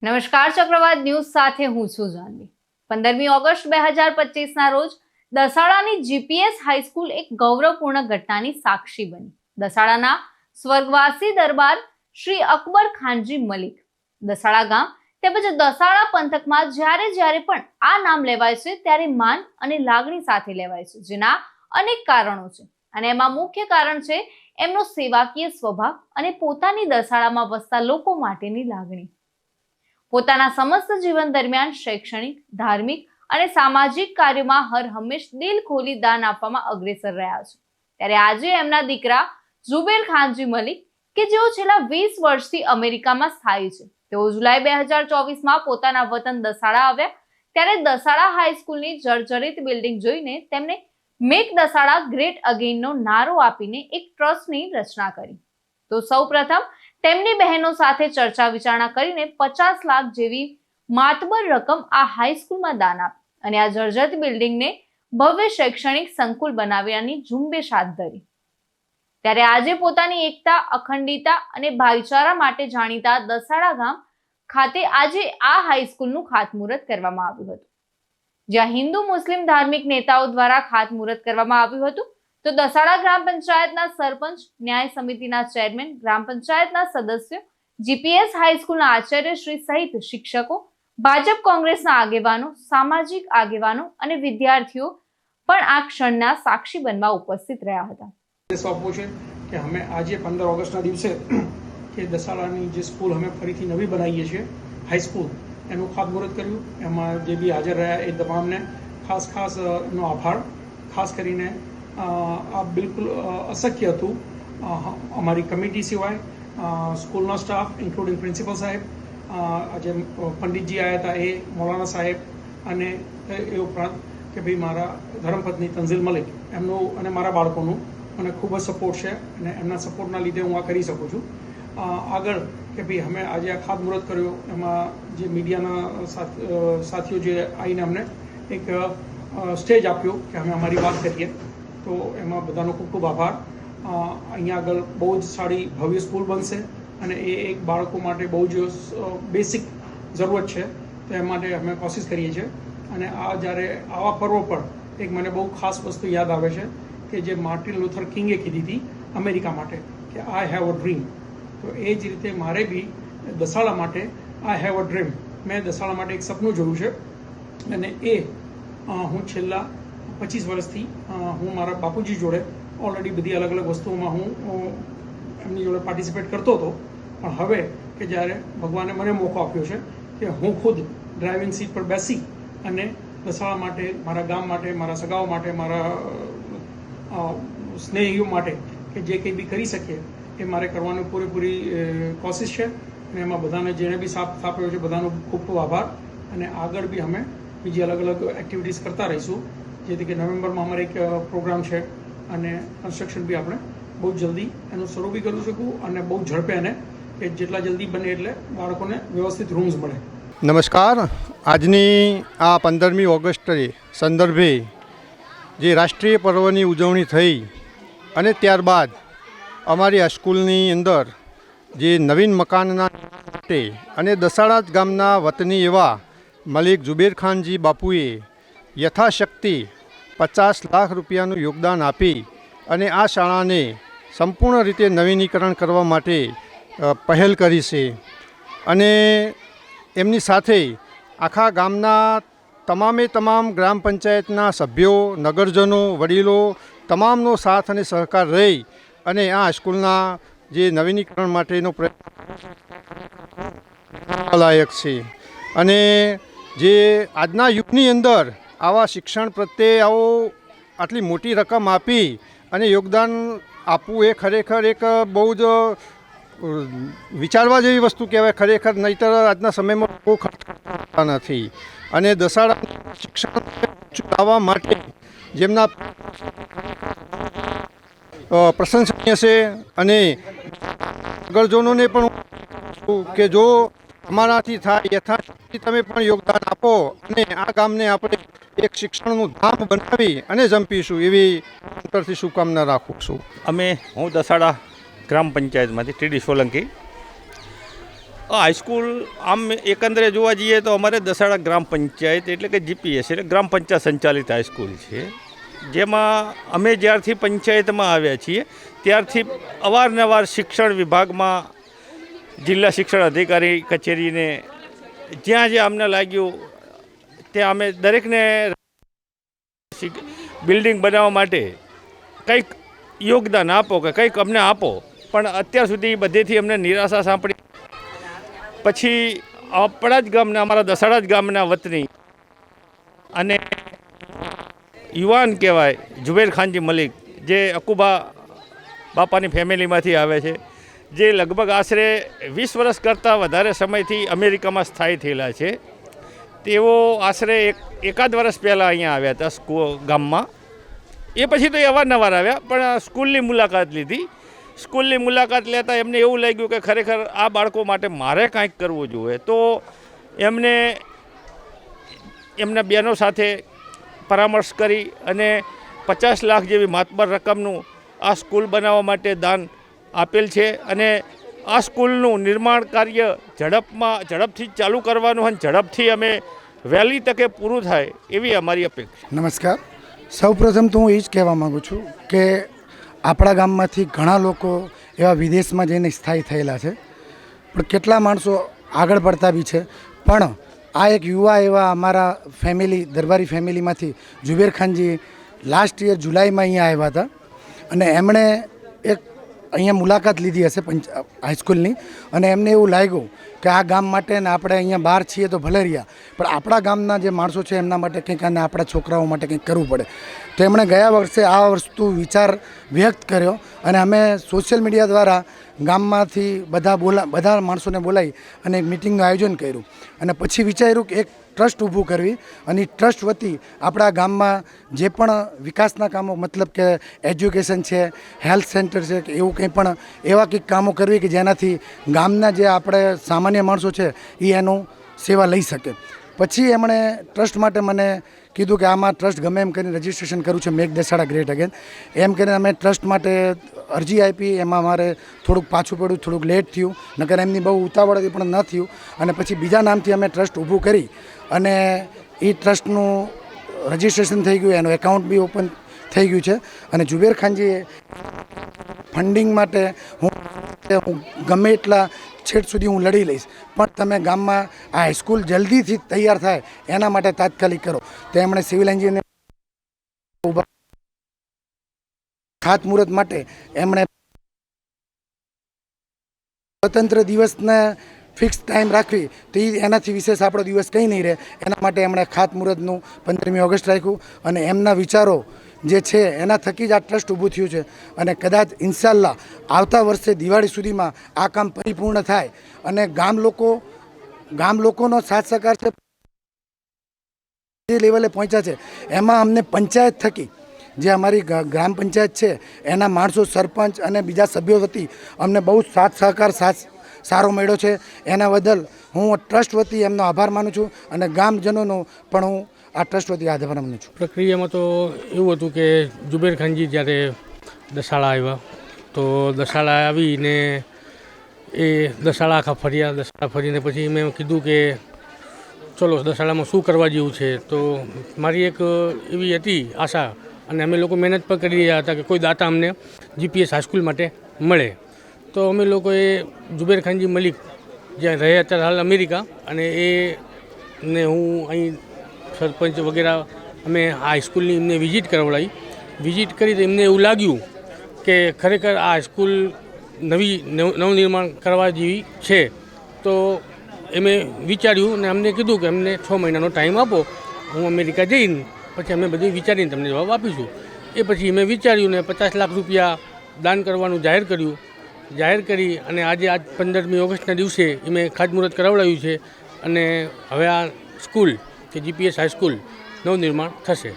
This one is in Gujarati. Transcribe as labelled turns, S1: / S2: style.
S1: નમસ્કાર ચક્રવાત ન્યૂઝ સાથે હું છું જાનવી। 15મી ઓગસ્ટ 2025ના રોજ દસાડાની જીપીએસ હાઈસ્કૂલ એક ગૌરવપૂર્ણ ઘટનાની સાક્ષી બની। દસાડાના સ્વર્ગવાસી દરબાર શ્રી અકબર ખાનજી મલિક દસાડા ગામ તેમજ દસાડા પંથકમાં જ્યારે પણ આ નામ લેવાય છે ત્યારે માન અને લાગણી સાથે લેવાય છે, જેના અનેક કારણો છે અને એમાં મુખ્ય કારણ છે એમનો સેવાકીય સ્વભાવ અને પોતાની દસાડામાં વસતા લોકો માટેની લાગણી। પોતાના સમસ્ત જીવન દરમિયાન શૈક્ષણિક, ધાર્મિક અને સામાજિક કાર્યોમાં હર હંમેશ દિલ ખોલી દાન આપવામાં અગ્રેસર રહ્યા છે। ત્યારે આજે એમના દીકરા ઝુબેર ખાનજી મલિક કે જેઓ છેલ્લા 20 વર્ષથી અમેરિકામાં સ્થાયી છે, તેઓ જુલાઈ 2024માં પોતાના વતન દસાડા આવ્યા ત્યારે દસાડા હાઈસ્કૂલની જર્જરિત બિલ્ડિંગ જોઈને તેમને મેક દસાડા ગ્રેટ અગેઇનનો નારો આપીને એક ટ્રસ્ટની રચના કરી। તો સૌપ્રથમ તેમની બહેનો સાથે ચર્ચા વિચારણા કરીને 50 લાખ જેવી માતબર રકમ આ હાઈસ્કૂલમાં દાન આપી અને આ જર્જરિત બિલ્ડિંગને ભવ્ય શૈક્ષણિક સંકુલ બનાવવાની ઝુંબેશ હાથ ધરી। ત્યારે આજે પોતાની એકતા, અખંડિતતા અને ભાઈચારા માટે જાણીતા દસાડા ગામ ખાતે આજે આ હાઈસ્કૂલનું ખાતમુહૂર્ત કરવામાં આવ્યું હતું, જ્યાં હિન્દુ મુસ્લિમ ધાર્મિક નેતાઓ દ્વારા ખાતમુહૂર્ત કરવામાં આવ્યું હતું। તો દસાડા ગ્રામ પંચાયતના સરપંચ, ન્યાય સમિતિના ચેરમેન, ગ્રામ પંચાયતના સદસ્યો, જીપીએસ હાઈસ્કૂલના આચાર્ય શ્રી સહિત શિક્ષકો, ભાજપ કોંગ્રેસના આગેવાનો, સામાજિક આગેવાનો અને વિદ્યાર્થીઓ પણ આ ક્ષણના સાક્ષી બનવા ઉપસ્થિત રહ્યા હતા।
S2: કે અમે આજે 15 ઓગસ્ટના દિવસે કે દસાડાની જે સ્કૂલ અમે ફરીથી નવી બનાવીએ છીએ હાઈસ્કૂલ, એનું ખાતમુહૂર્ત કર્યું। એમાં જે બી હાજર રહ્યા એ તમામને ખાસ એનો આભાર। ખાસ કરીને આ બિલકુલ અશક્ય હતું, અમારી કમિટી સિવાય સ્કૂલનો સ્ટાફ ઇન્ક્લુડિંગ પ્રિન્સિપલ સાહેબ, આજે પંડિતજી આવ્યા હતા એ, મૌલાના સાહેબ અને એ ઉપરાંત કે ભાઈ મારા ધર્મપત્ની તંઝીલ મલિક એમનું અને મારા બાળકોનું મને ખૂબ જ સપોર્ટ છે અને એમના સપોર્ટના લીધે હું આ કરી શકું છું। આગળ કે ભાઈ અમે આજે આ ખાતમુહૂર્ત કર્યો, એમાં જે મીડિયાના સાથીઓ જે આવીને અમને એક સ્ટેજ આપ્યું કે અમે અમારી વાત કરીએ, તો એમાં બધાનો ખૂબ આભાર। અહીંયા આગળ બહુ જ સારી ભવ્ય સ્કૂલ બનશે અને એ એક બાળકો માટે બહુ જ બેસિક જરૂરત છે, તો એ માટે અમે કોશિશ કરીએ છીએ। અને આ જ્યારે આવા પર્વ પર એક મને બહુ ખાસ વસ્તુ યાદ આવે છે કે જે માર્ટિન લુથર કિંગે કીધી હતી અમેરિકા માટે કે આઈ હેવ અ ડ્રીમ, તો એ જ રીતે મારે બી દસાડા માટે આઈ હેવ અ ડ્રીમ, મેં દસાડા માટે એક સપનું જોયું છે અને એ હું છેલ્લા 25 વર્ષથી હું મારા બાપુજી જોડે ઓલરેડી બધી અલગ અલગ વસ્તુઓમાં હું એમની જોડે પાર્ટિસિપેટ કરતો હતો, પણ હવે કે જ્યારે ભગવાને મને મોકો આપ્યો છે કે હું ખુદ ડ્રાઇવિંગ સીટ પર બેસી અને દસાડા માટે, મારા ગામ માટે, મારા સગાઓ માટે, મારા સ્નેહીઓ માટે કે જે કંઈ બી કરી શકીએ એ મારે કરવાની પૂરેપૂરી કોશિશ છે અને એમાં બધાને જેણે બી સાથ આપ્યો છે બધાનો ખૂબ આભાર। અને આગળ બી અમે બીજી અલગ અલગ એક્ટિવિટીઝ કરતા રહીશું, જેથી કે નવેમ્બરમાં અમારે એક પ્રોગ્રામ છે અને કન્સ્ટ્રક્શન બી આપણે બહુ જલ્દી એનું શરૂ બી કરી શકું અને બહુ ઝડપે એને કે જેટલા જલ્દી બને એટલે બાળકોને વ્યવસ્થિત રૂમ્સ મળે।
S3: નમસ્કાર। આજની આ 15મી ઓગસ્ટ સંદર્ભે જે રાષ્ટ્રીય પર્વની ઉજવણી થઈ અને ત્યારબાદ અમારી આ સ્કૂલની અંદર જે નવીન મકાનના માટે અને દસાડા ગામના વતની એવા મલિક ઝુબેર ખાનજી બાપુએ યથાશક્તિ 50 લાખ રૂપિયાનું યોગદાન આપી અને આ શાળાને સંપૂર્ણ રીતે નવીનીકરણ કરવા માટે પહેલ કરી છે અને એમની સાથે આખા ગામના તમામ ગ્રામ પંચાયતના સભ્યો, નગરજનો, વડીલો તમામનો સાથ અને સહકાર રહી અને આ સ્કૂલના જે નવીનીકરણ માટેનો પ્રયત્ન લાયક છે। અને જે આજના યુગની અંદર આવા શિક્ષણ પ્રત્યે આટલી મોટી રકમ આપી અને યોગદાન આપવું એ ખરેખર એક બહુ જ વિચારવા જેવી વસ્તુ કહેવાય ખરેખર, નહીંતર આજના સમયમાં બહુ ખર્ચ નથી। અને દસાડા શિક્ષણ લાવવા માટે જેમના પ્રશંસનીય છે અને નગરજનોને પણ કે જો અમારાથી થાય યથાશક્તિ તમે પણ યોગદાન આપો અને આ ગામને આપણે એક શિક્ષણનું ધામ બનાવી અને જંપીશું એવી અંતરથી શુભકામના રાખું છું।
S4: હું દસાડા ગ્રામ પંચાયતમાંથી ટીડી સોલંકી હાઈસ્કૂલ આમ એકંદરે જોવા જઈએ તો અમારે દસાડા ગ્રામ પંચાયત એટલે કે જીપીએસ એટલે ગ્રામ પંચાયત સંચાલિત હાઈસ્કૂલ છે, જેમાં અમે જ્યારથી પંચાયતમાં આવ્યા છીએ ત્યારથી અવારનવાર શિક્ષણ વિભાગમાં જિલ્લા શિક્ષણ અધિકારી કચેરીને જ્યાં જ્યાં અમને લાગ્યું ત્યાં અમે દરેકને બિલ્ડિંગ બનાવવા માટે કંઈક યોગદાન આપો કે કંઈક અમને આપો, પણ અત્યાર સુધી બધેથી અમને નિરાશા સાંપડી. પછી આપણા જ ગામના અમારા દસાડા જ ગામના વતની અને યુવાન કહેવાય ઝુબેર ખાનજી મલિક, જે અકુબા બાપાની ફેમિલીમાંથી આવે છે, જે લગભગ આશરે 20 વર્ષ કરતાં વધારે સમયથી અમેરિકામાં સ્થાયી થયેલા છે. તેઓ આશરે એકાદ વર્ષ પહેલાં અહીંયા આવ્યા હતા ગામમાં. એ પછી તો એ અવારનવાર આવ્યા, પણ સ્કૂલની મુલાકાત લીધી. સ્કૂલની મુલાકાત લેતા એમને એવું લાગ્યું કે ખરેખર આ બાળકો માટે મારે કાંઈક કરવું જોઈએ. તો એમને એમના બહેનો સાથે પરામર્શ કરી અને 50 લાખ જેવી માતબર રકમનું આ સ્કૂલ બનાવવા માટે દાન આપેલ છે. અને આ સ્કૂલનું નિર્માણ કાર્ય ઝડપથી ચાલુ કરવાનું અને ઝડપથી અમે વહેલી તકે પૂરું થાય એવી અમારી અપેક્ષા.
S5: નમસ્કાર. સૌપ્રથમ તો હું એ જ કહેવા માગું છું કે આપણા ગામમાંથી ઘણા લોકો એવા વિદેશમાં જઈને સ્થાયી થયેલા છે, પણ કેટલા માણસો આગળ પડતા બી છે. પણ આ એક યુવા એવા અમારા ફેમિલી દરબારી ફેમિલીમાંથી ઝુબેર ખાનજી લાસ્ટ યર જુલાઈમાં અહીંયા આવ્યા હતા અને એમણે એક અહીંયા મુલાકાત લીધી હશે હાઈસ્કૂલની અને એમને એવું લાગ્યું કે આ ગામ માટે ને આપણે અહીંયા બહાર છીએ તો ભલે રહ્યા, પણ આપણા ગામના જે માણસો છે એમના માટે કંઈક અને આપણા છોકરાઓ માટે કંઈક કરવું પડે. તો એમણે ગયા વર્ષે આ વસ્તુ વિચાર વ્યક્ત કર્યો અને અમે સોશિયલ મીડિયા દ્વારા ગામમાંથી બધા માણસોને બોલાવી અને એક મિટિંગનું આયોજન કર્યું અને પછી વિચાર્યું કે એક ટ્રસ્ટ ઊભું કરવી અને ટ્રસ્ટ વતી આપણા ગામમાં જે પણ વિકાસના કામો મતલબ કે એજ્યુકેશન છે, હેલ્થ સેન્ટર છે કે એવું કંઈ પણ એવા કંઈક કામો કરવી કે જેનાથી ગામના જે આપણે સામાન્ય માણસો છે એ એનું સેવા લઈ શકે. પછી એમણે ટ્રસ્ટ માટે મને કીધું કે આમાં ટ્રસ્ટ ગમે એમ કરીને રજિસ્ટ્રેશન કરવું છે, મેક દસાડા ગ્રેટ અગેન એમ કરીને અમે ટ્રસ્ટ માટે અરજી આપી. એમાં મારે થોડુંક પાછું પડ્યું, થોડુંક લેટ થયું, નકર એમની બહુ ઉતાવળ હતી પણ ન થયું. અને પછી બીજા નામથી અમે ટ્રસ્ટ ઊભું કરી અને એ ટ્રસ્ટનું રજિસ્ટ્રેશન થઈ ગયું, એનું એકાઉન્ટ બી ઓપન થઈ ગયું છે. અને ઝુબેર ખાનજીએ ફંડિંગ માટે હું ગમે એટલા છેટ સુધી હું લડી લઈશ, પણ તમે ગામમાં આ હાઈસ્કૂલ જલ્દીથી તૈયાર થાય એના માટે તાત્કાલિક કરો. તો એમણે સિવિલ એન્જિનિયર ખાતમુહૂર્ત માટે એમણે સ્વતંત્ર દિવસને ફિક્સ ટાઈમ રાખવી તો એનાથી વિશેષ આપણો દિવસ કંઈ નહીં રહે. એના માટે એમણે ખાતમુહૂર્તનું 15મી ઓગસ્ટ રાખ્યું અને એમના વિચારો જે છે એના થકી જ આ ટ્રસ્ટ ઊભું થયું છે. અને કદાચ ઇન્શાલ્લાહ આવતા વર્ષે દિવાળી સુધીમાં આ કામ પરિપૂર્ણ થાય અને ગામ લોકોનો સાથ સહકાર છે જે લેવલે પહોંચ્યા છે એમાં અમને પંચાયત થકી જે અમારી ગ્રામ પંચાયત છે એના માણસો, સરપંચ અને બીજા સભ્યો વતી અમને બહુ સાથ સહકાર સારો મળ્યો છે. એના બદલ હું ટ્રસ્ટ વતી એમનો આભાર માનું છું અને ગામજનોનો પણ હું આ ટ્રસ્ટ વતી આભાર માનું છું.
S6: પ્રક્રિયામાં તો એવું હતું કે ઝુબેર ખાનજી જ્યારે દસાડા આવ્યા તો દસાડા આવીને એ દસાડા આખા ફર્યા. દસાડા ફરીને પછી મેં કીધું કે ચલો દસાડામાં શું કરવા જેવું છે. તો મારી એક એવી હતી આશા અને અમે લોકો મહેનત પણ કરી રહ્યા હતા કે કોઈ દાતા અમને જીપીએસ હાઈસ્કૂલ માટે મળે. તો અમે લોકોએ ઝુબેર ખાનજી મલિક જ્યાં રહે અત્યારે હાલ અમેરિકા, અને એને હું અહીં સરપંચ વગેરે અમે હાઈસ્કૂલની એમને વિઝિટ કરાવડાવી. વિઝિટ કરી તો એમને એવું લાગ્યું કે ખરેખર આ હાઈસ્કૂલ નવનિર્માણ કરવા જેવી છે. તો એમે વિચાર્યું અને અમને કીધું કે અમને 6 મહિનાનો ટાઈમ આપો, હું અમેરિકા જઈને પછી અમે બધું વિચારીને તમને જવાબ આપીશું. એ પછી મેં વિચાર્યું ને 50 લાખ રૂપિયા દાન કરવાનું જાહેર કરી અને આજે 15મી ઓગસ્ટના દિવસે મેં ખાતમુહૂર્ત કરાવડાવ્યું છે અને હવે આ સ્કૂલ કે જીપીએસ હાઈસ્કૂલ નવનિર્માણ થશે.